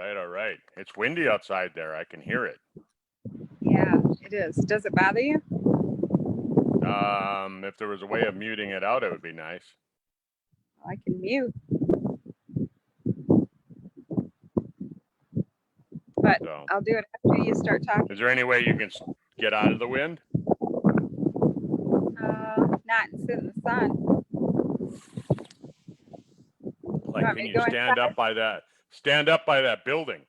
right, all right. It's windy outside there. I can hear it. Yeah, it is. Does it bother you? If there was a way of muting it out, it would be nice. I can mute. But So, I'll do it after you start talking. is there any way you can get out of the wind? Not and sit in the sun. Like, can you stand up by that building?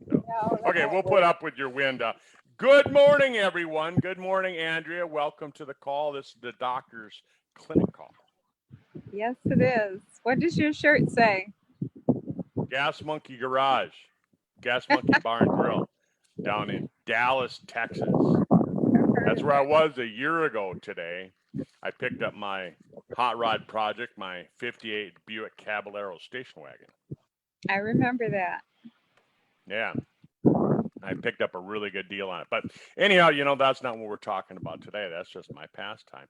No, okay, we'll put up with your wind. Good morning, everyone. Good morning, Andrea. Welcome to the call. This is the doctor's clinic call. Yes, it is. What does your shirt say? Gas Monkey Garage, Gas Monkey Bar and Grill, down in Dallas, Texas. That's where I was a year ago today. I picked up my hot rod project, my 58 Buick Caballero station wagon. I remember that. Yeah. I picked up a really good deal on it. But anyhow, that's not what we're talking about today. That's just my pastime.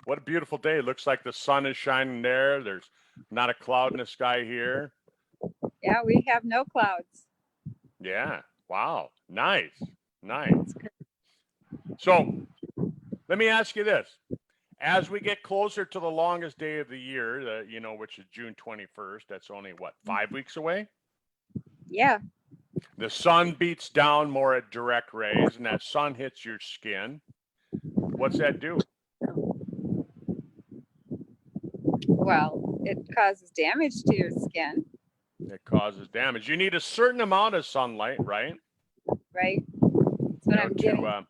What a beautiful day. It looks like the sun is shining there. There's not a cloud in the sky here. Yeah, we have no clouds. Yeah. Wow. Nice. So let me ask you this. As we get closer to the longest day of the year, which is June 21st, that's only, 5 weeks away? Yeah. The sun beats down more at direct rays, and that sun hits your skin. What's that do? Well, it causes damage to your skin. It causes damage. You need a certain amount of sunlight, right? Right. That's what I'm getting.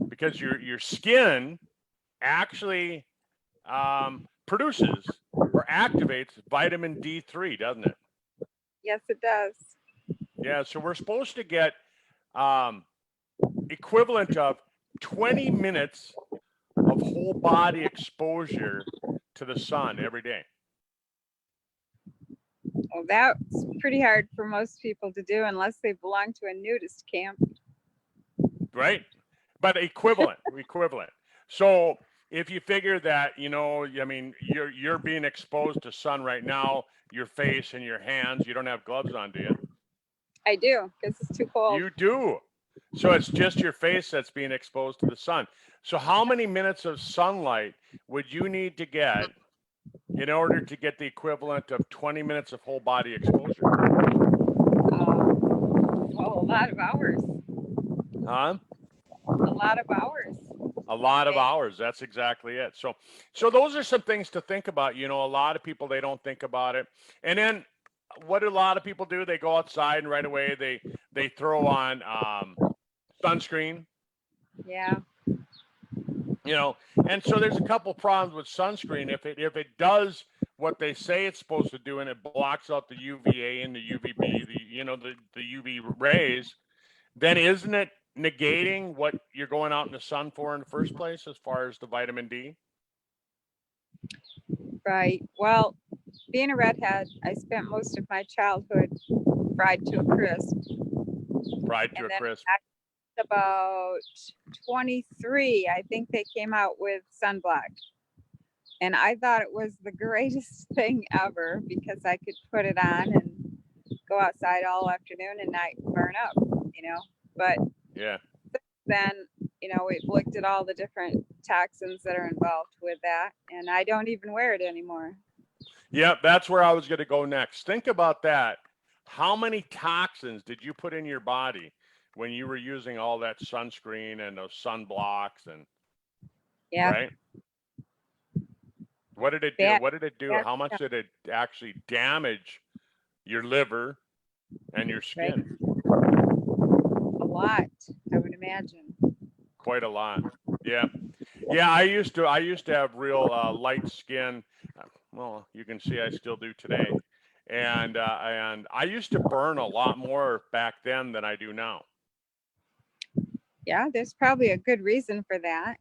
Because your skin actually produces or activates vitamin D3, doesn't it? Yes, it does. Yeah, so we're supposed to get equivalent of 20 minutes of whole body exposure to the sun every day. Well, that's pretty hard for most people to do unless they belong to a nudist camp. Right? But equivalent. So if you figure that, you're being exposed to sun right now, your face and your hands, you don't have gloves on, do you? I do, because it's too cold. You do. So it's just your face that's being exposed to the sun. So how many minutes of sunlight would you need to get in order to get the equivalent of 20 minutes of whole body exposure? A lot of hours. Huh? A lot of hours. A lot of hours. That's exactly it. So those are some things to think about. A lot of people, they don't think about it. And then what do a lot of people do? They go outside and right away they throw on sunscreen. Yeah. And so there's a couple problems with sunscreen. If it does what they say it's supposed to do and it blocks out the UVA and the UVB, the UV rays, then isn't it negating what you're going out in the sun for in the first place as far as the vitamin D? Right. Well, being a redhead, I spent most of my childhood fried to a crisp. About 23, I think they came out with sunblock. And I thought it was the greatest thing ever because I could put it on and go outside all afternoon and not burn up, But yeah, then, we've looked at all the different toxins that are involved with that, and I don't even wear it anymore. Yeah, that's where I was going to go next. Think about that. How many toxins did you put in your body when you were using all that sunscreen and those sunblocks and right? What did it do? What did it do? How much did it actually damage your liver and your skin? A lot, I would imagine. Quite a lot. Yeah. I used to have real light skin. Well, you can see I still do today. And I used to burn a lot more back then than I do now. Yeah, there's probably a good reason for that.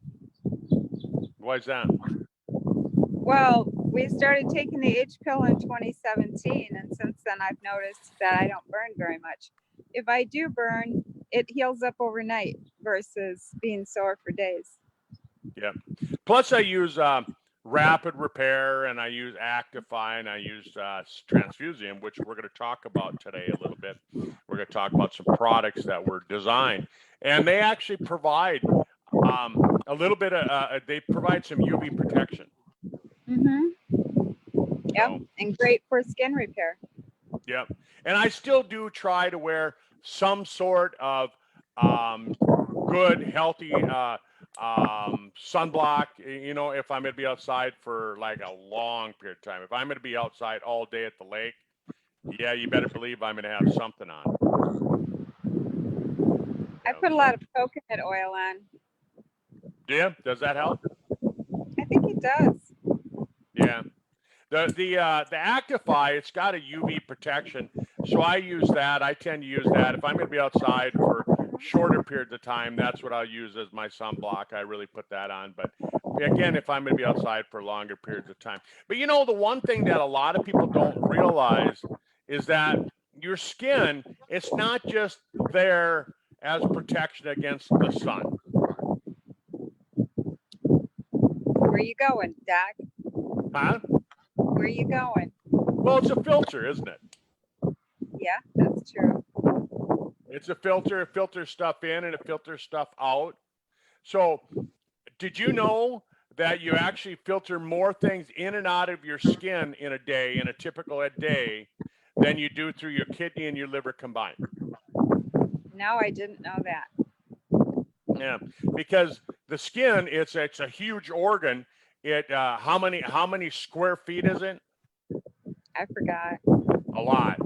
Why is that? Well, we started taking the H pill in 2017, and since then I've noticed that I don't burn very much. If I do burn, it heals up overnight versus being sore for days. Yeah. Plus, I use rapid repair, and I use Actify, and I use Transfusium, which we're going to talk about today a little bit. We're going to talk about some products that were designed, and they actually provide a little bit of, they provide some UV protection. Yep, So, and great for skin repair. yep. And I still do try to wear some sort of good, healthy sunblock, you know, if I'm going to be outside for like a long period of time. If I'm going to be outside all day at the lake, yeah, you better believe I'm going to have something on. I put a lot of coconut oil on. Yeah, does that help? I think it does. Yeah. The Actify, it's got a UV protection, so I use that. I tend to use that if I'm going to be outside for shorter periods of time. That's what I'll use as my sunblock. I really put that on. But again, if I'm going to be outside for longer periods of time. But you know, the one thing that a lot of people don't realize is that your skin, it's not just there as protection against the sun. Where you going, Doc? Huh? Where you going? Well, it's a filter, isn't it? Yeah, that's true. It's a filter. It filters stuff in and it filters stuff out. So, did you know that you actually filter more things in and out of your skin in a day, in a typical day, than you do through your kidney and your liver combined? No, I didn't know that. Yeah, because the skin, it's a huge organ. It how many square feet is it? I forgot. A lot.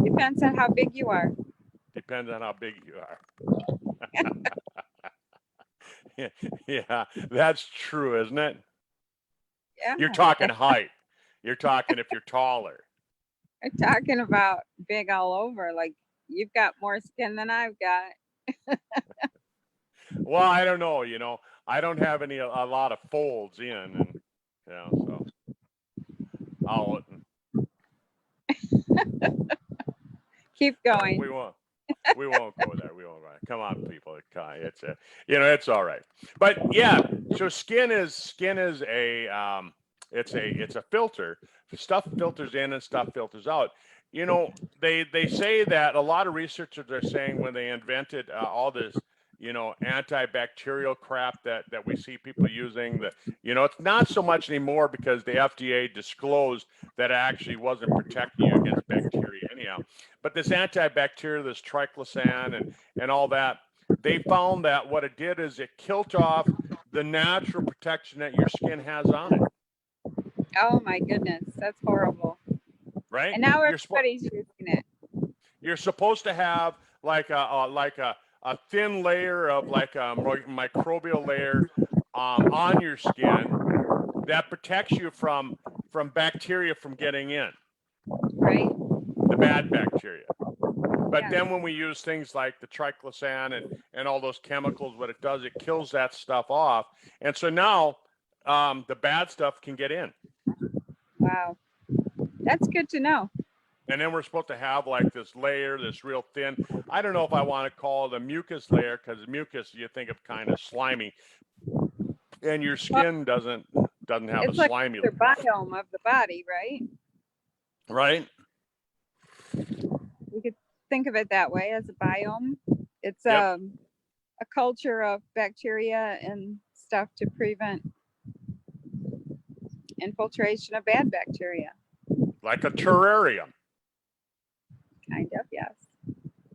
Depends on how big you are. Depends on how big you are. Yeah, that's true, isn't it? Yeah. You're talking height. You're talking if you're taller. I'm talking about big all over. Like you've got more skin than I've got. Well, I don't know. You know, I don't have a lot of folds in, and you know, so I'll Keep going. we won't go there. We won't. Come on, people. It's a, you know, it's all right. But yeah, so skin is a it's a filter. Stuff filters in and stuff filters out. You know, they say that a lot of researchers are saying when they invented all this, you know, antibacterial crap that we see people using, that, you know, it's not so much anymore because the FDA disclosed that it actually wasn't protecting you against bacteria anyhow. But this antibacterial, this triclosan and all that, they found that what it did is it killed off the natural protection that your skin has on it. Oh my goodness, that's horrible. Right? And now everybody's using it. You're supposed to have like a thin layer of like a microbial layer on your skin that protects you from bacteria from getting in. Right. The bad bacteria. But Yeah. then when we use things like the triclosan and all those chemicals, what it does, it kills that stuff off. And so now the bad stuff can get in. Wow. That's good to know. And then we're supposed to have like this layer, this real thin, I don't know if I want to call it a mucus layer, because mucus you think of kind of slimy. And your skin doesn't have It's a like slimy the biome of the body, right? Right? We could think of it that way, as a biome. It's Yep. a culture of bacteria and stuff to prevent infiltration of bad bacteria. Like a terrarium. Kind of, yes.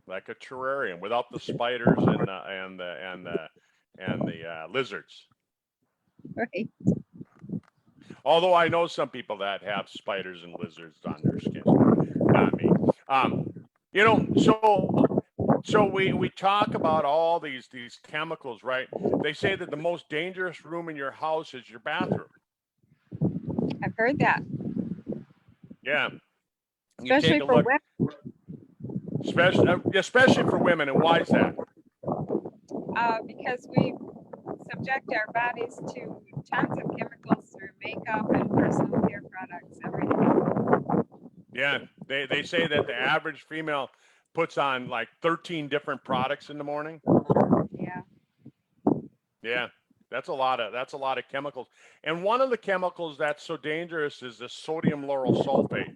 Like a terrarium without the spiders and the lizards. Right. Although I know some people that have spiders and lizards on their skin. Not me. You know, so we talk about all these chemicals, right? They say that the most dangerous room in your house is your bathroom. I've heard that. Yeah. Especially for women. Especially for women. And why is that? Because we subject our bodies to tons of chemicals through makeup and personal care products, everything. Yeah, they say that the average female puts on like 13 different products in the morning. Yeah. Yeah, That's a lot of chemicals. And one of the chemicals that's so dangerous is the sodium lauryl sulfate.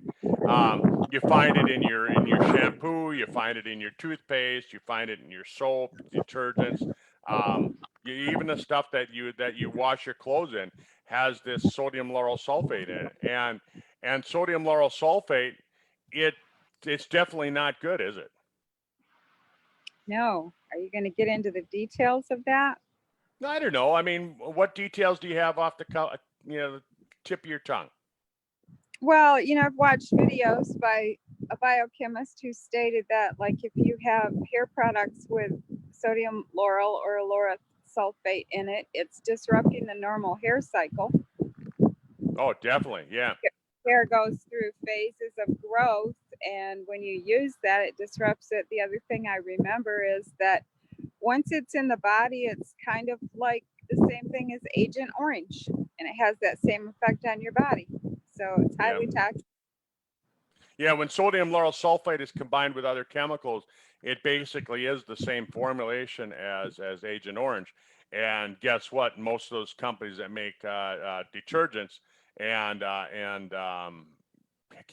You find it in your shampoo, you find it in your toothpaste, you find it in your soap, detergents. Even the stuff that you wash your clothes in has this sodium lauryl sulfate in it. And sodium lauryl sulfate, it's definitely not good, is it? No. Are you going to get into the details of that? I don't know. I mean, what details do you have off the tip of your tongue? Well, I've watched videos by a biochemist who stated that, like, if you have hair products with sodium lauryl or lauryl sulfate in it, it's disrupting the normal hair cycle. Oh, definitely. Yeah. Hair goes through phases of growth, and when you use that, it disrupts it. The other thing I remember is that once it's in the body, it's kind of like the same thing as Agent Orange, and it has that same effect on your body. So it's highly toxic. Yeah, when sodium lauryl sulfate is combined with other chemicals, it basically is the same formulation as Agent Orange. And guess what? Most of those companies that make detergents and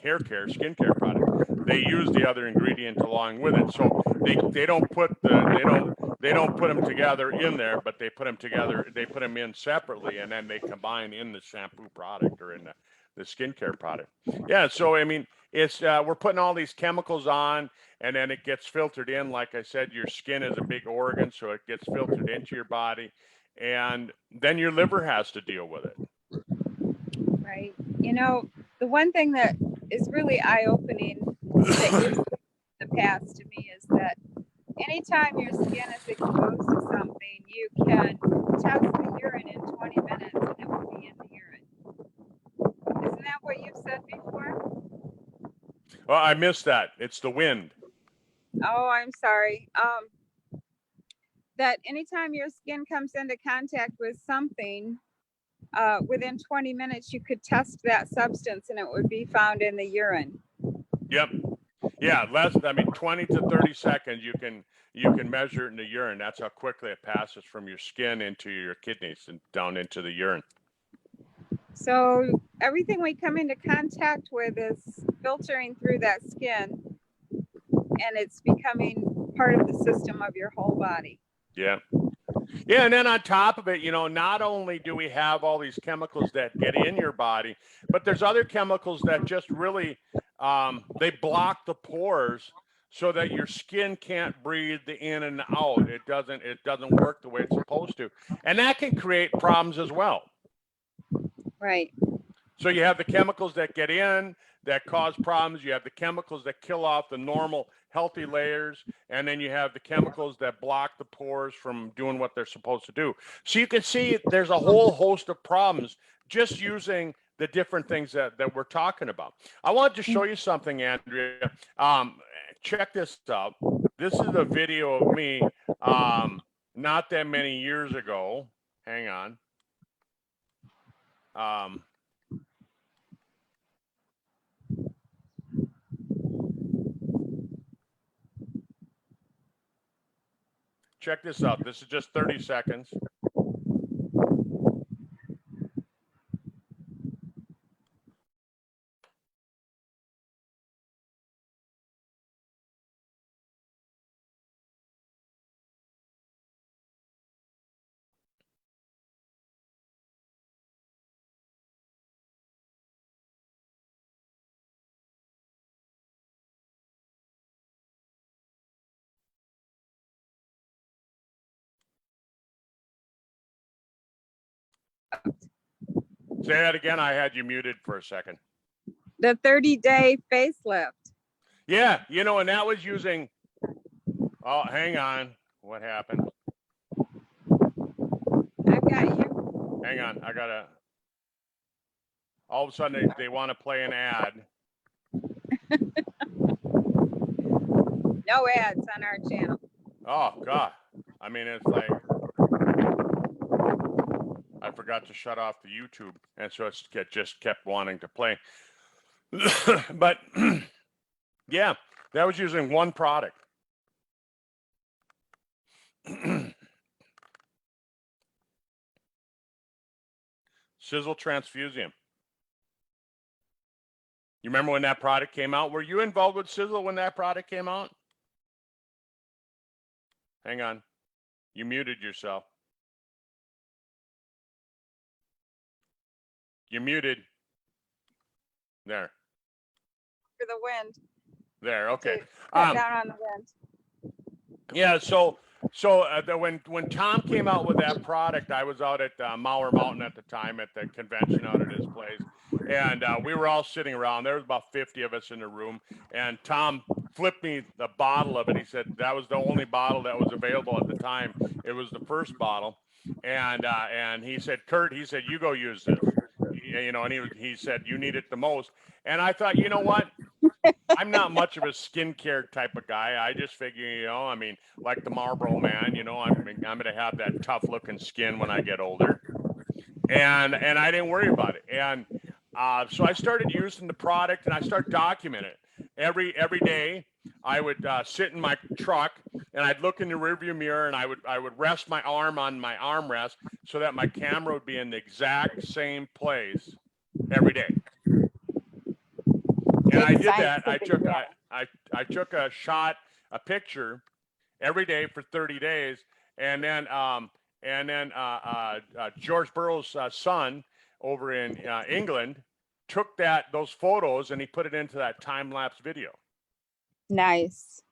hair care, skincare products, they use the other ingredient along with it. So they don't put them together in there, but they put them together. They put them in separately, and then they combine in the shampoo product or in the skincare product. Yeah. So I mean, it's we're putting all these chemicals on, and then it gets filtered in. Like I said, your skin is a big organ, so it gets filtered into your body, and then your liver has to deal with it. Right. The one thing that is really eye-opening that you've seen in the past to me is that anytime your skin is exposed to something, you can test the urine in 20 minutes and it will be in the urine. Isn't that what you've said before? Well, I missed that. It's the wind. Oh, I'm sorry. That anytime your skin comes into contact with something, within 20 minutes, you could test that substance and it would be found in the urine. Yep. Yeah, 20 to 30 seconds you can measure it in the urine. That's how quickly it passes from your skin into your kidneys and down into the urine. So everything we come into contact with is filtering through that skin, and it's becoming part of the system of your whole body. Yeah. Yeah, and then on top of it, not only do we have all these chemicals that get in your body, but there's other chemicals that just really they block the pores so that your skin can't breathe the in and out. It doesn't work the way it's supposed to, and that can create problems as well. Right. So you have the chemicals that get in that cause problems. You have the chemicals that kill off the normal healthy layers. And then you have the chemicals that block the pores from doing what they're supposed to do. So you can see there's a whole host of problems just using the different things that we're talking about. I wanted to show you something, Andrea. Check this out. This is a video of me not that many years ago. Hang on. Check this out. This is just 30 seconds. Say that again. I had you muted for a second. The 30-day facelift. Yeah, and that was using. Oh, hang on. What happened? I've got you. Hang on. I gotta. All of a sudden, they want to play an ad. No ads on our channel. Oh God! I mean, it's like I forgot to shut off the YouTube, and so it just kept wanting to play. But yeah, that was using one product. Sizzle Transfusium. You remember when that product came out? Were you involved with Sizzle when that product came out? Hang on. You muted yourself. You muted. There. For the wind. There. Okay. Cut down on the wind. Yeah. When Tom came out with that product, I was out at Mauer Mountain at the time at the convention out at his place, and we were all sitting around. There was about 50 of us in the room, and Tom flipped me the bottle of it. He said that was the only bottle that was available at the time. It was the first bottle, and he said, Kurt, he said, you go use this. You know, and he said, you need it the most. And I thought, you know what? I'm not much of a skincare type of guy. I just figure, you know, I mean, like the Marlboro Man, you know, I'm going to have that tough looking skin when I get older. And I didn't worry about it. And so I started using the product and I started documenting it. Every day I would sit in my truck and I'd look in the rearview mirror and I would rest my arm on my armrest so that my camera would be in the exact same place every day. And I did that. I took a shot, a picture every day for 30 days. And then George Burroughs' son over in England took those photos and he put it into that time-lapse video. Nice.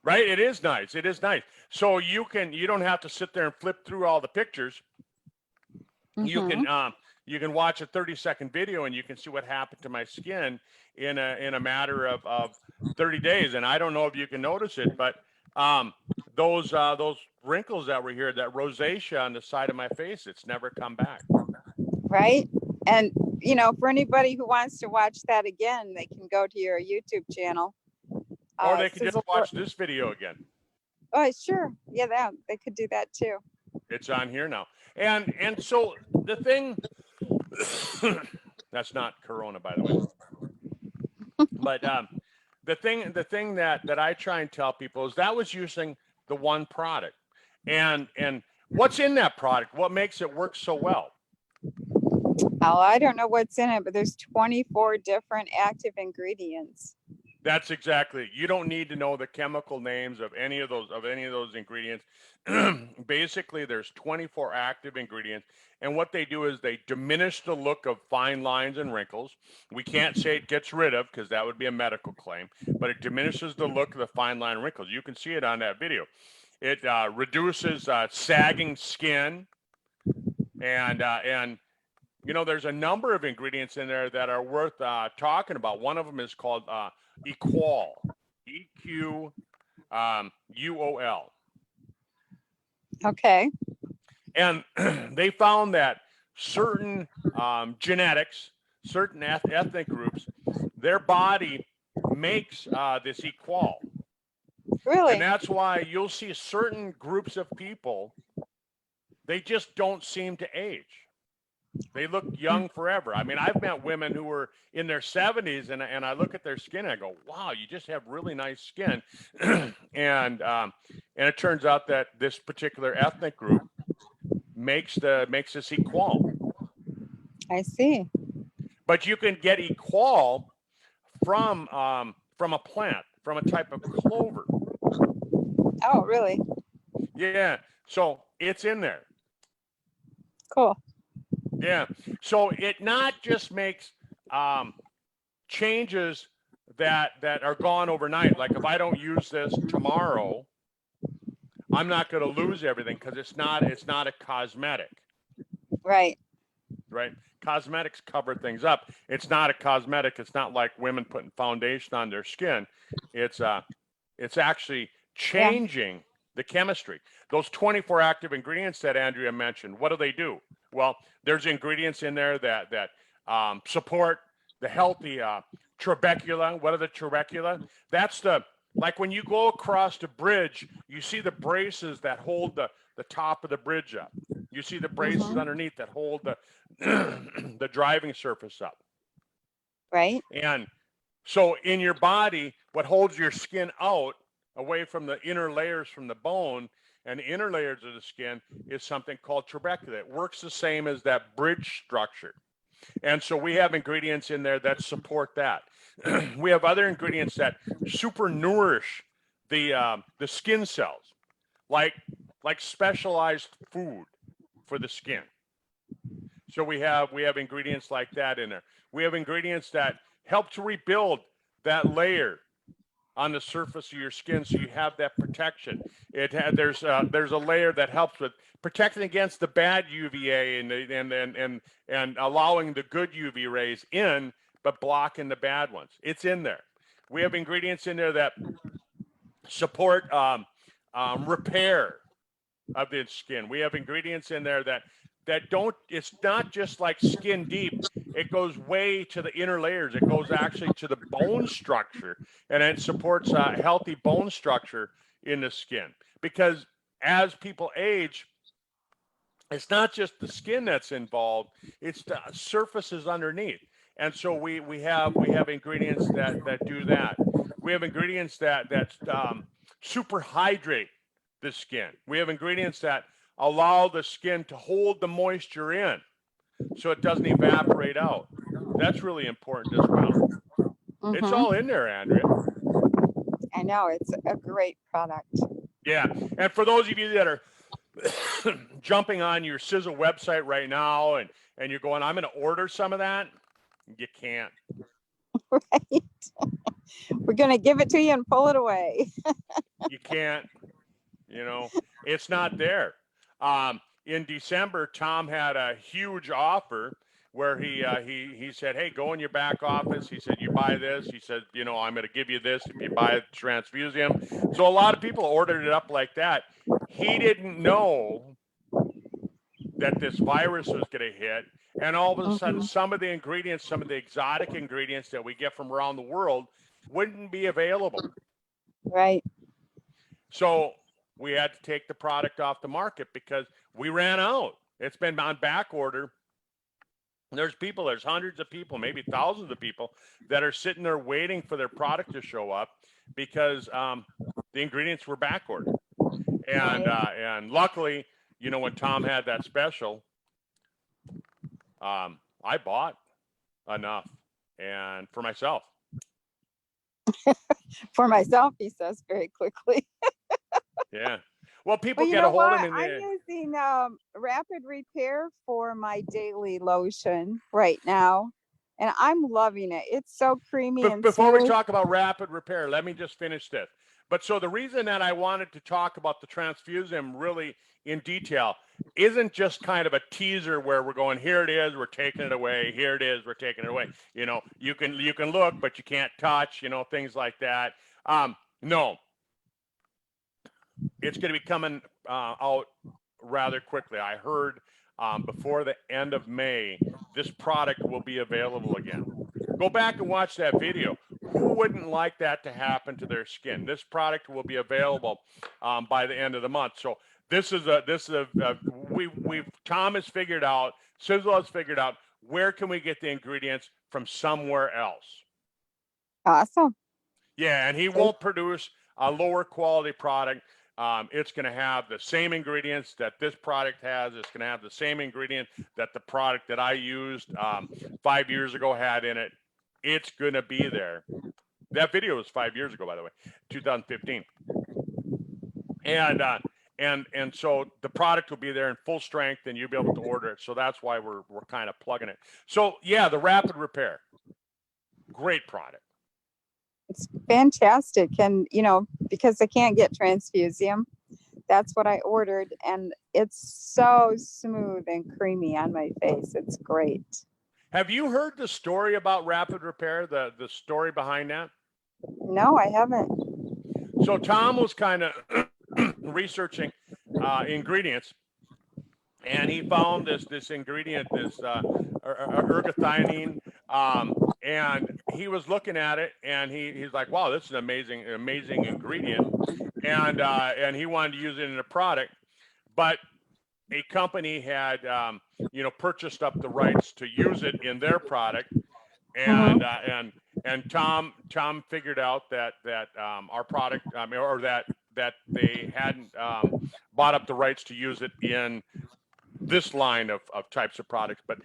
Right? It is nice. It is nice. So you don't have to sit there and flip through all the pictures. Mm-hmm. You can watch a 30-second video and you can see what happened to my skin in a matter of 30 days. And I don't know if you can notice it, but those wrinkles that were here, that rosacea on the side of my face, it's never come back. Right. And, you know, for anybody who wants to watch that again, they can go to your YouTube channel. Or they can just watch this video again. Oh, sure. Yeah, they could do that too. It's on here now. And so the thing, that's not Corona, by the way. But the thing that I try and tell people is that was using the one product. And what's in that product? What makes it work so well? Oh, I don't know what's in it, but there's 24 different active ingredients. That's exactly it. You don't need to know the chemical names of any of those ingredients. Basically, there's 24 active ingredients, and what they do is they diminish the look of fine lines and wrinkles. We can't say it gets rid of because that would be a medical claim, but it diminishes the look of the fine line and wrinkles. You can see it on that video. It reduces sagging skin, and you know, there's a number of ingredients in there that are worth talking about. One of them is called Equal, EQUUOL. Okay. And they found that certain genetics, certain ethnic groups, their body makes this Equal. Really? And that's why you'll see certain groups of people, they just don't seem to age. They look young forever. I mean, I've met women who were in their 70s, and I look at their skin and I go, wow, you just have really nice skin. and it turns out that this particular ethnic group makes this Equal. I see. But you can get Equal from a plant, from a type of clover. Oh, really? Yeah. So it's in there. Cool. Yeah. So it not just makes changes that are gone overnight. Like if I don't use this tomorrow, I'm not going to lose everything because it's not a cosmetic. Right. Right. Cosmetics cover things up. It's not a cosmetic. It's not like women putting foundation on their skin. It's actually changing the chemistry. Those 24 active ingredients that Andrea mentioned, what do? Well, there's ingredients in there that support the healthy trabecula. What are the trabecula? That's like when you go across the bridge, you see the braces that hold the top of the bridge up. You see the braces underneath that hold the driving surface up. Right. And so in your body, what holds your skin out away from the inner layers from the bone and the inner layers of the skin is something called trabeculate. It works the same as that bridge structure. And so we have ingredients in there that support that. We have other ingredients that super nourish the skin cells, like specialized food for the skin. So we have ingredients like that in there. We have ingredients that help to rebuild that layer on the surface of your skin, so you have that protection. There's a layer that helps with protecting against the bad UVA and allowing the good UV rays in, but blocking the bad ones. It's in there. We have ingredients in there that support repair of the skin. We have ingredients in there that don't, it's not just like skin deep. It goes way to the inner layers. It goes actually to the bone structure, and it supports healthy bone structure in the skin. Because as people age, it's not just the skin that's involved, it's the surfaces underneath. And so we have ingredients that do that. We have ingredients that super hydrate the skin. We have ingredients that allow the skin to hold the moisture in so it doesn't evaporate out. That's really important as well. It's all in there, Andrea. I know, it's a great product. Yeah. And for those of you that are jumping on your Sizzle website right now and you're going, I'm going to order some of that, you can't. Right. We're going to give it to you and pull it away. You can't. You know, it's not there. In December, Tom had a huge offer where he said, hey, go in your back office. He said, you buy this. He said, you know, I'm going to give you this if you buy Transfusium. So a lot of people ordered it up like that. He didn't know that this virus was going to hit. And all of a sudden, some of the ingredients, some of the exotic ingredients that we get from around the world wouldn't be available. Right. So we had to take the product off the market because we ran out. It's been on back order. There's hundreds of people, maybe thousands of people that are sitting there waiting for their product to show up because the ingredients were back ordered. And luckily, you know, when Tom had that special, I bought enough and for myself. For myself, he says very quickly. Yeah. Well, people get know a hold what? of me. I'm using Rapid Repair for my daily lotion right now, and I'm loving it. It's so creamy and before smooth. we talk about Rapid Repair, let me just finish this. But so the reason that I wanted to talk about the Transfusium really in detail isn't just kind of a teaser where we're going, here it is, we're taking it away, here it is, we're taking it away. You know, you can look, but you can't touch, you know, things like that. No. It's going to be coming out rather quickly. I heard before the end of May, this product will be available again. Go back and watch that video. Who wouldn't like that to happen to their skin? This product will be available by the end of the month. So Tom has figured out, Sizzle has figured out, where can we get the ingredients from somewhere else? Awesome. Yeah, and he won't produce a lower quality product. It's going to have the same ingredients that this product has. It's going to have the same ingredient that the product that I used 5 years ago had in it. It's going to be there. That video was 5 years ago, by the way, 2015. And so the product will be there in full strength, and you'll be able to order it. So that's why we're kind of plugging it. So yeah, the Rapid Repair, great product. It's fantastic. And, you know, because I can't get Transfusium, that's what I ordered. And it's so smooth and creamy on my face. It's great. Have you heard the story about Rapid Repair, the story behind that? No, I haven't. So Tom was kind of researching ingredients, and he found this ingredient, this ergothioneine, and he was looking at it, and he's like, wow, this is an amazing ingredient, and he wanted to use it in a product, but a company had purchased up the rights to use it in their product, and Tom figured out that our product, or that that they hadn't bought up the rights to use it in this line of types of products. But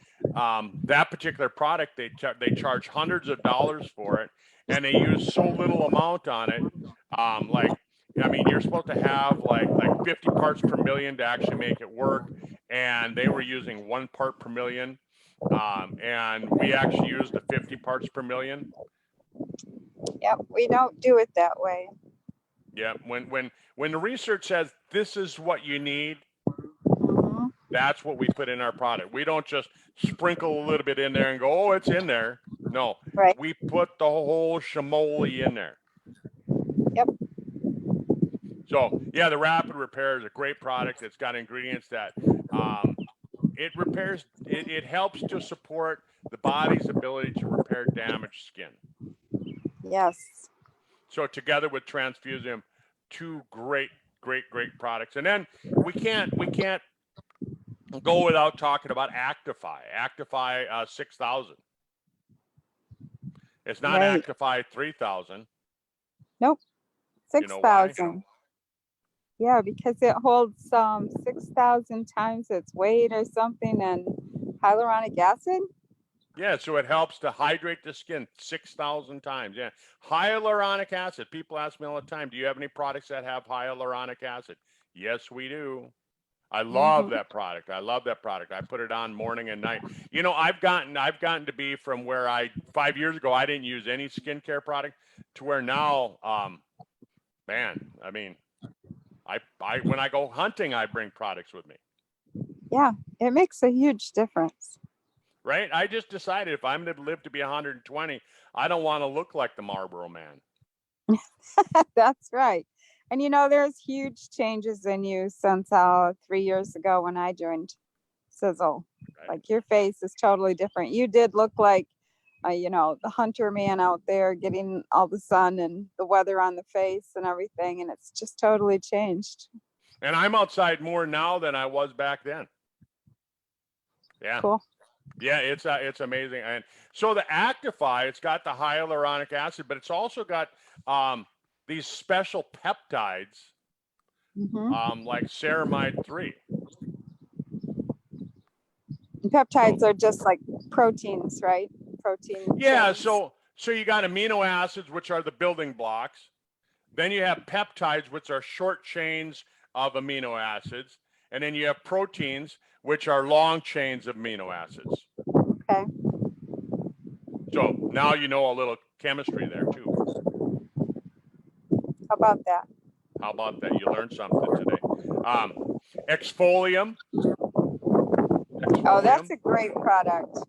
that particular product, they charge hundreds of dollars for it, and they use so little amount on it. Like, I mean, you're supposed to have like 50 parts per million to actually make it work, and they were using 1 part per million. And we actually used the 50 parts per million. Yep, we don't do it that way. Yeah, when the research says this is what you need, Mhm. that's what we put in our product. We don't just sprinkle a little bit in there and go, oh, it's in there. No, Right. we put the whole shamoli in there. Yep. So yeah, the Rapid Repair is a great product. It's got ingredients that it repairs. It helps to support the body's ability to repair damaged skin. Yes. So together with Transfusium, 2 great products. And then we can't go without talking about Actify. Actify 6000. It's not Right. Actify 3000. Nope. You know why? 6,000. Yeah, because it holds 6,000 times its weight or something, and hyaluronic acid. Yeah, so it helps to hydrate the skin 6,000 times. Yeah, hyaluronic acid. People ask me all the time, do you have any products that have hyaluronic acid? Yes, we do. I love that product. I love that product. I put it on morning and night. You know, I've gotten to be from where 5 years ago, I didn't use any skincare product to where now, man, I mean, I when I go hunting, I bring products with me. Yeah, it makes a huge difference. Right? I just decided if I'm going to live to be 120, I don't want to look like the Marlboro Man. That's right. And you know, there's huge changes in you since 3 years ago when I joined Sizzle. Right? Like your face is totally different. You did look like, you know, the hunter man out there getting all the sun and the weather on the face and everything. And it's just totally changed. And I'm outside more now than I was back then. Yeah. Cool. Yeah, it's amazing. And so the Actify, it's got the hyaluronic acid, but it's also got these special peptides, like ceramide 3. Peptides are just like proteins, right? Protein. Yeah, chains. so you got amino acids, which are the building blocks. Then you have peptides, which are short chains of amino acids. And then you have proteins, which are long chains of amino acids. Okay. So now you know a little chemistry there too. How about that? How about that? You learned something today. Exfolium. Oh, that's a great product.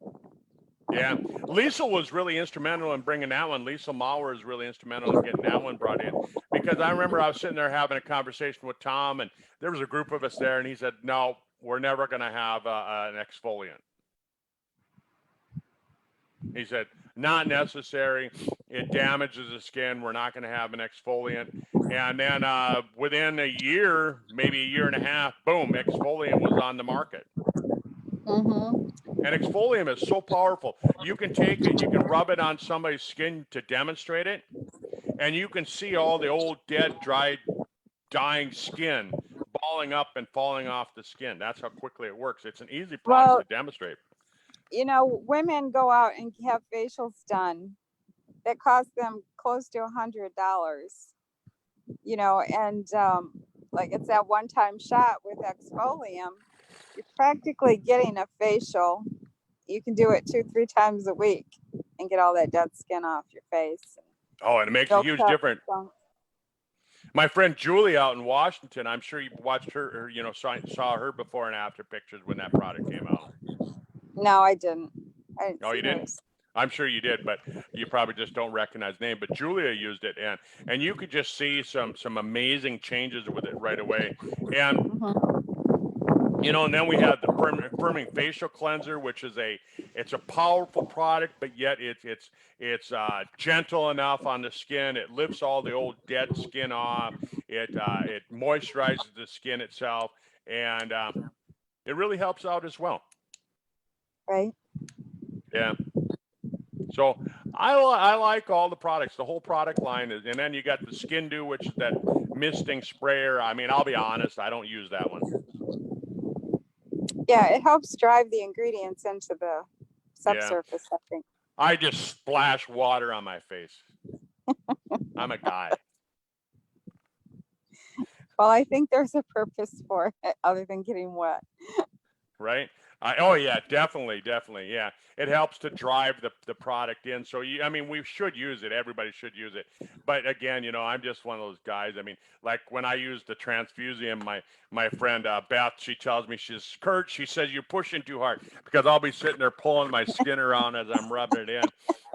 Yeah. Lisa was really instrumental in bringing that one. Lisa Maurer is really instrumental in getting that one brought in, because I remember I was sitting there having a conversation with Tom, and there was a group of us there, and he said, no, we're never going to have an exfoliant. He said, not necessary. It damages the skin. We're not going to have an exfoliant. And then within a year, maybe a year and a half, boom, exfoliant was on the market. And exfolium is so powerful. You can take it, you can rub it on somebody's skin to demonstrate it, and you can see all the old, dead, dried, dying skin balling up and falling off the skin. That's how quickly it works. It's an easy process to demonstrate. You know, women go out and have facials done that cost them close to $100. You know, and like it's that one-time shot with exfolium. You're practically getting a facial. You can do it 2-3 times a week and get all that dead skin off your face. Oh, and it makes a huge difference. My friend Julie out in Washington, I'm sure you watched her, you know, saw her before and after pictures when that product came out. No, I didn't. Oh, you didn't? I'm sure you did, but you probably just don't recognize the name. But Julia used it, and you could just see some amazing changes with it right away. And you know, and then we have the firming facial cleanser, which is it's a powerful product, but yet it's gentle enough on the skin. It lifts all the old dead skin off. It moisturizes the skin itself, and it really helps out as well. Right. Yeah. So I like all the products. The whole product line is, and then you got the Skin Do, which is that misting sprayer. I mean, I'll be honest, I don't use that one. Yeah, it helps drive the ingredients into the subsurface, I think. I just splash water on my face. I'm a guy. Well, I think there's a purpose for it other than getting wet. Right? Oh yeah, definitely, yeah. It helps to drive the product in. So I mean, we should use it. Everybody should use it. But again, I'm just one of those guys. I mean, like when I use the transfusium, my friend Beth, she tells me, Kurt, she says you're pushing too hard, because I'll be sitting there pulling my skin around as I'm rubbing it in,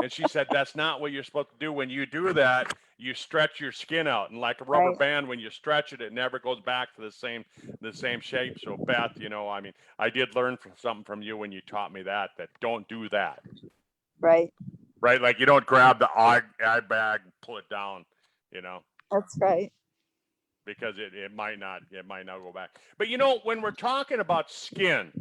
and she said that's not what you're supposed to do. When you do that, you stretch your skin out, and like a rubber band, when you stretch it, it never goes back to the same shape. So Beth, I mean, I did learn something from you when you taught me that don't do that. Right. Like you don't grab the eye bag, pull it down, That's right. because it might not go back. But when we're talking about skin,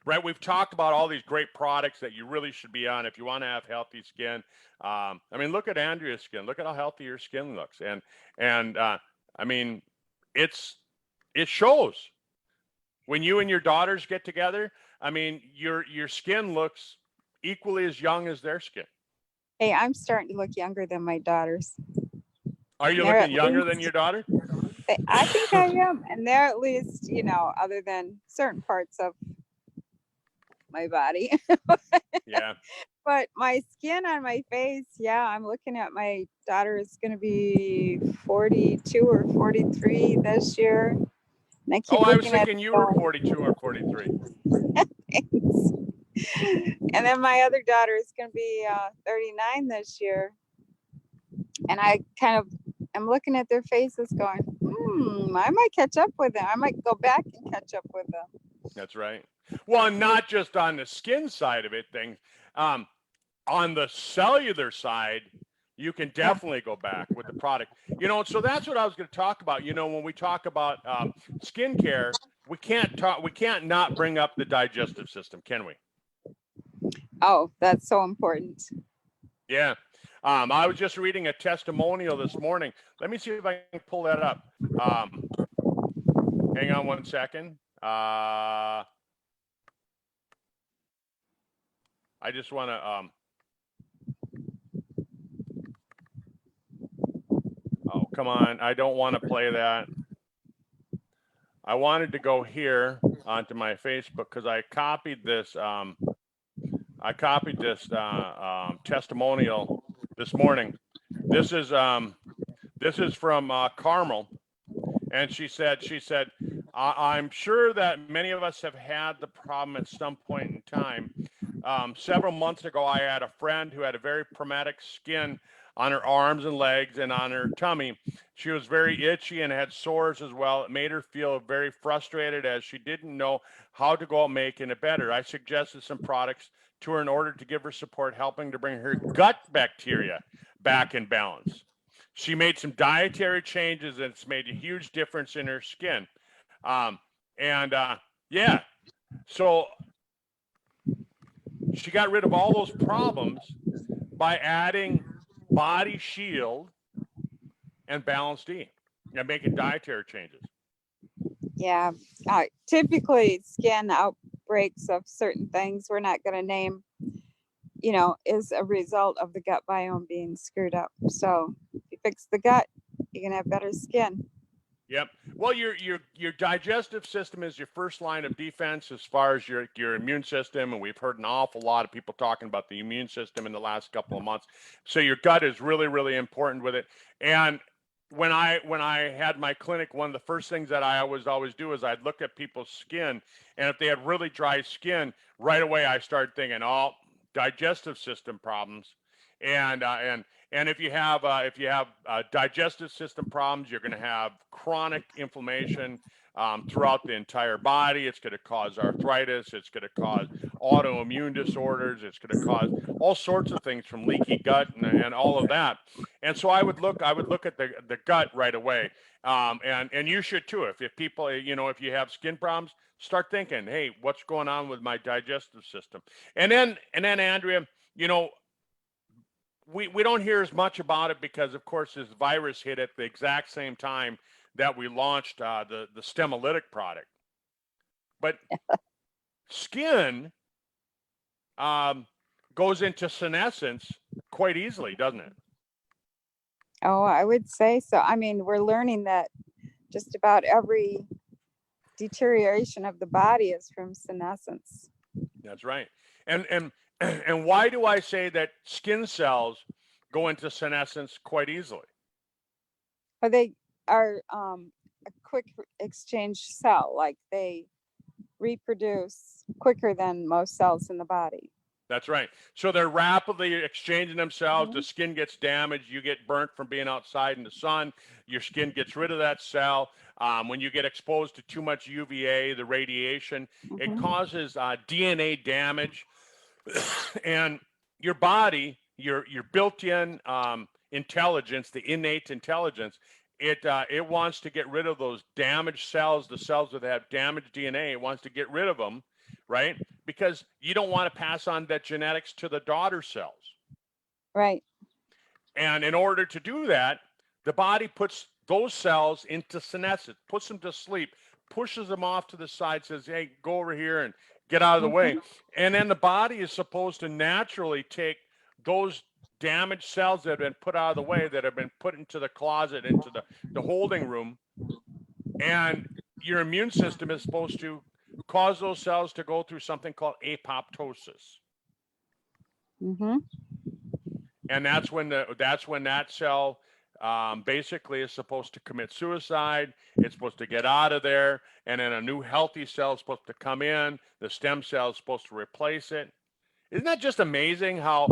right, we've talked about all these great products that you really should be on if you want to have healthy skin. I mean, look at Andrea's skin. Look at how healthy your skin looks. And I mean, it shows. When you and your daughters get together, I mean, your skin looks equally as young as their skin. Hey, I'm starting to look younger than my daughters. Are you looking younger than your daughter? I think I am. And they're at least, other than certain parts of my body. Yeah. But my skin on my face, yeah, I'm looking at my daughter is going to be 42 or 43 this year. And I was thinking you were 42 or 43. And then my other daughter is going to be 39 this year. And I I'm looking at their faces going, I might catch up with them. I might go back and catch up with them. That's right. Well, not just on the skin side of it, on the cellular side, you can definitely go back with the product. So that's what I was going to talk about. When we talk about skincare, we can't not bring up the digestive system, can we? Oh, that's so important. Yeah. I was just reading a testimonial this morning. Let me see if I can pull that up. Hang on one second. I just want to. Oh, come on. I don't want to play that. I wanted to go here onto my Facebook because I copied this. Testimonial this morning. This is from Carmel, and she said, I'm sure that many of us have had the problem at some point in time. Several months ago, I had a friend who had a very problematic skin on her arms and legs and on her tummy. She was very itchy and had sores as well. It made her feel very frustrated as she didn't know how to go about making it better. I suggested some products to her in order to give her support, helping to bring her gut bacteria back in balance. She made some dietary changes, and it's made a huge difference in her skin. Yeah, so she got rid of all those problems by adding Body Shield and Balanced D and making dietary changes. Yeah, typically skin outbreaks of certain things we're not going to name, is a result of the gut biome being screwed up. So if you fix the gut, you're going to have better skin. Yep. Well, your digestive system is your first line of defense as far as your immune system, and we've heard an awful lot of people talking about the immune system in the last couple of months. So your gut is really, really important with it. And when I had my clinic, one of the first things that I always do is I'd look at people's skin, and if they had really dry skin, right away I started thinking, digestive system problems, and if you have digestive system problems, you're going to have chronic inflammation throughout the entire body. It's going to cause arthritis. It's going to cause autoimmune disorders. It's going to cause all sorts of things, from leaky gut and all of that. And so I would look at the gut right away. And you should too. If people, if you have skin problems, start thinking, hey, what's going on with my digestive system? And then Andrea, we don't hear as much about it because, of course, this virus hit at the exact same time that we launched the Stemolytic product. But skin goes into senescence quite easily, doesn't it? Oh, I would say so. I mean, we're learning that just about every deterioration of the body is from senescence. That's right. And and why do I say that skin cells go into senescence quite easily? Or they are a quick exchange cell, like they reproduce quicker than most cells in the body. That's right. So they're rapidly exchanging themselves. The Mhm. skin gets damaged. You get burnt from being outside in the sun. Your skin gets rid of that cell. When you get exposed to too much UVA, the radiation, it Mhm. causes DNA damage. And your body, your built-in intelligence, the innate intelligence, it wants to get rid of those damaged cells, the cells that have damaged DNA. It wants to get rid of them, right? Because you don't want to pass on that genetics to the daughter cells. Right. And in order to do that, the body puts those cells into senescence, puts them to sleep, pushes them off to the side, says, hey, go over here and get out of the way. Mhm. And then the body is supposed to naturally take those damaged cells that have been put out of the way, that have been put into the closet, into the holding room. And your immune system is supposed to cause those cells to go through something called apoptosis. Mhm. And that's when that cell basically is supposed to commit suicide. It's supposed to get out of there, and then a new healthy cell is supposed to come in. The stem cell is supposed to replace it. Isn't that just amazing how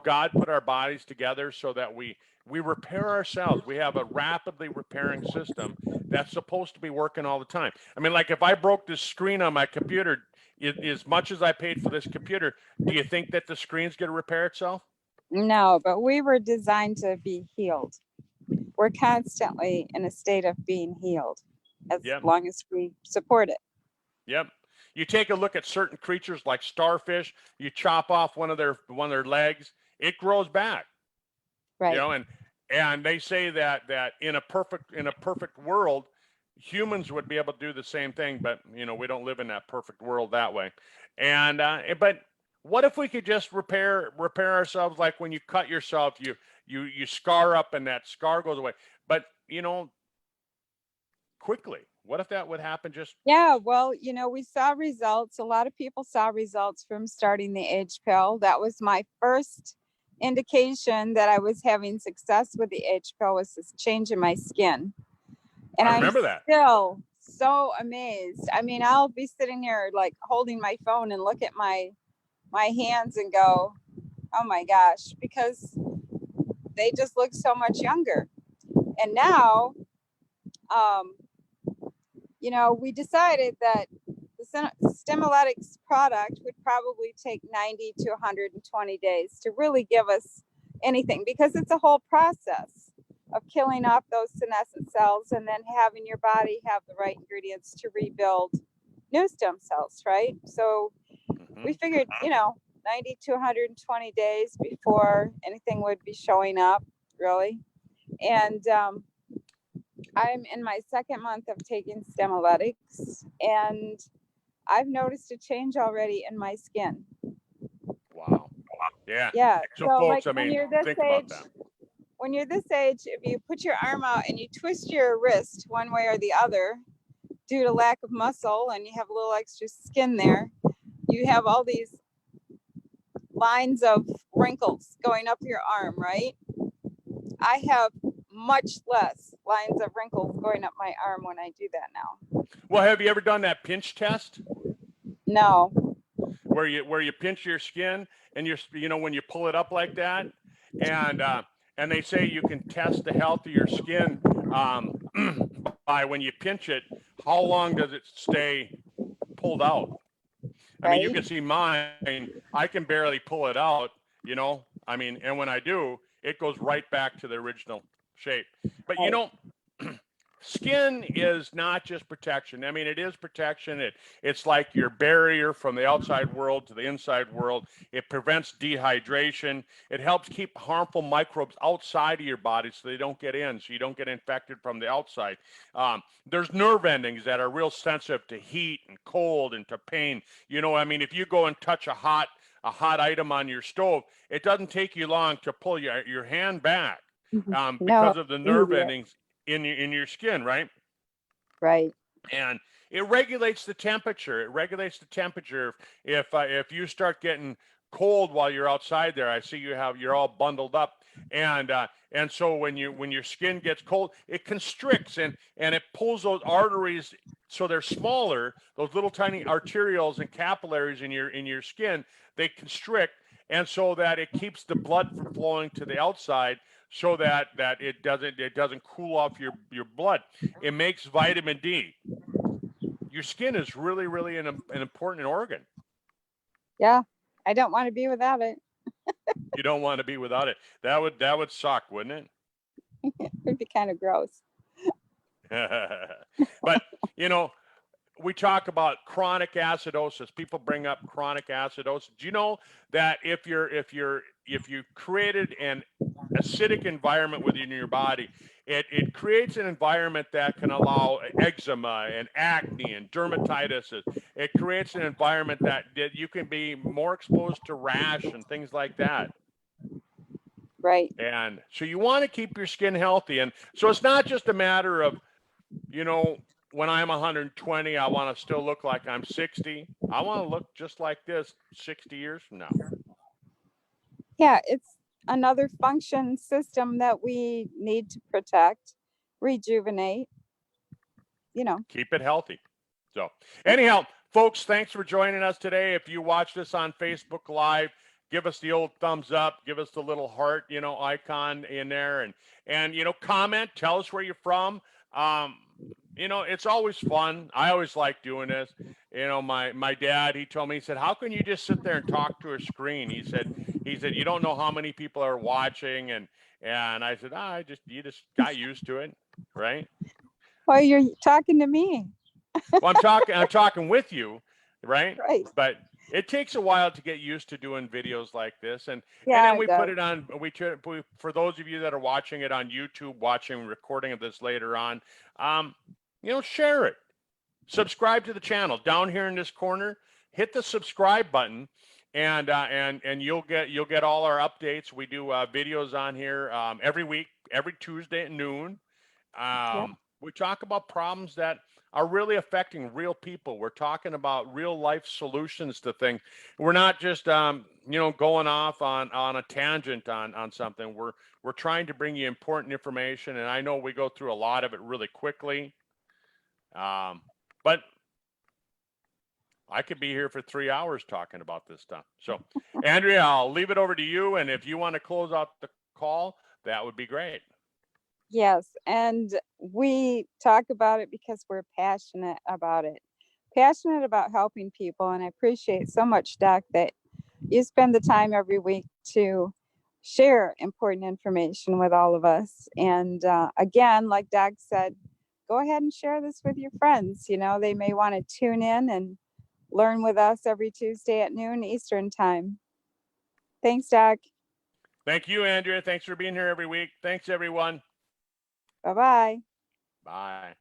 God put our bodies together so that we repair ourselves? We have a rapidly repairing system that's supposed to be working all the time. I mean, like if I broke this screen on my computer, as much as I paid for this computer, do you think that the screen's going to repair itself? No, but we were designed to be healed. We're constantly in a state of being healed as Yep. long as we support it. Yep. You take a look at certain creatures like starfish, you chop off one of their legs, it grows back. Right. And they say that in a perfect world, humans would be able to do the same thing, but we don't live in that perfect world that way. And but what if we could just repair ourselves, like when you cut yourself, you scar up and that scar goes away. But quickly. What if that would happen just Yeah, well, we saw results. A lot of people saw results from starting the age pill. That was my first indication that I was having success with the age pill, was this change in my skin. And I I'm remember that. still so amazed. I mean, I'll be sitting here like holding my phone and look at my hands and go, "Oh my gosh," because they just look so much younger. And now um we decided that the Stemoletics product would probably take 90 to 120 days to really give us anything, because it's a whole process of killing off those senescent cells and then having your body have the right ingredients to rebuild new stem cells, right? So we figured, 90 to 120 days before anything would be showing up, really. And I'm in my second month of taking Stemoletics, and I've noticed a change already in my skin. Wow. Yeah. Yeah. So, So like folks, I when mean, you're this think about age, that. if you put your arm out and you twist your wrist one way or the other due to lack of muscle and you have a little extra skin there, you have all these lines of wrinkles going up your arm, right? I have much less lines of wrinkles going up my arm when I do that now. Well, have you ever done that pinch test No. where you pinch your skin and when you pull it up like that, and and they say you can test the health of your skin by when you pinch it, how long does it stay pulled out? I mean, you Right? can see mine. I can barely pull it out. I mean, and when I do, it goes right back to the original shape. But Right. skin is not just protection. I mean, it is protection. It's like your barrier from the outside world to the inside world. It prevents dehydration. It helps keep harmful microbes outside of your body so they don't get in, so you don't get infected from the outside. There's nerve endings that are real sensitive to heat and cold and to pain. You know, I mean, if you go and touch a hot item on your stove, it doesn't take you long to pull your hand back No, because of the nerve immediate. endings in your skin, right? Right. And it regulates the temperature. It regulates the temperature. If you start getting cold while you're outside there, I see you're all bundled up, and so when your skin gets cold, it constricts and it pulls those arteries so they're smaller. Those little tiny arterioles and capillaries in your skin, they constrict, and so that it keeps the blood from flowing to the outside, so that it doesn't cool off your blood. It makes vitamin D. Your skin is really an important organ. Yeah. I don't want to be without it. You don't want to be without it. That would suck, wouldn't It'd be kind of gross. it? But you know, we talk about chronic acidosis. People bring up chronic acidosis. Do you know that if you created an acidic environment within your body, it creates an environment that can allow eczema and acne and dermatitis. It creates an environment that you can be more exposed to rash and things like that. Right. And so you want to keep your skin healthy. And so it's not just a matter of, you know, when I'm 120, I want to still look like I'm 60. I want to look just like this 60 years from now. Yeah. It's another function system that we need to protect, rejuvenate, you know. Keep it healthy. So anyhow, folks, thanks for joining us today. If you watch this on Facebook Live, give us the old thumbs up, give us the little heart, icon in there, and comment, tell us where you're from. It's always fun. I always like doing this. My dad, he told me, he said, how can you just sit there and talk to a screen? He said, you don't know how many people are watching. And I said, you just got used to it, right? Well, you're talking to me. Well, I'm talking with you, right? Right. But it takes a while to get used to doing videos like this, and Yeah, then we it put does. it on. For those of you that are watching it on YouTube, watching recording of this later on, share it, subscribe to the channel down here in this corner. Hit the subscribe button, and you'll get all our updates. We do videos on here every week, every Tuesday at noon. Yep. We talk about problems that are really affecting real people. We're talking about real life solutions to things. We're not just going off on a tangent on something. We're trying to bring you important information, and I know we go through a lot of it really quickly. But I could be here for 3 hours talking about this stuff. So, Andrea, I'll leave it over to you, and if you want to close out the call, that would be great. Yes. And we talk about it because we're passionate about it, passionate about helping people. And I appreciate so much, Doc, that you spend the time every week to share important information with all of us. And again, like Doc said, go ahead and share this with your friends. They may want to tune in and learn with us every Tuesday at noon Eastern time. Thanks, Doc. Thank you, Andrea. Thanks for being here every week. Thanks, everyone. Bye-bye. Bye.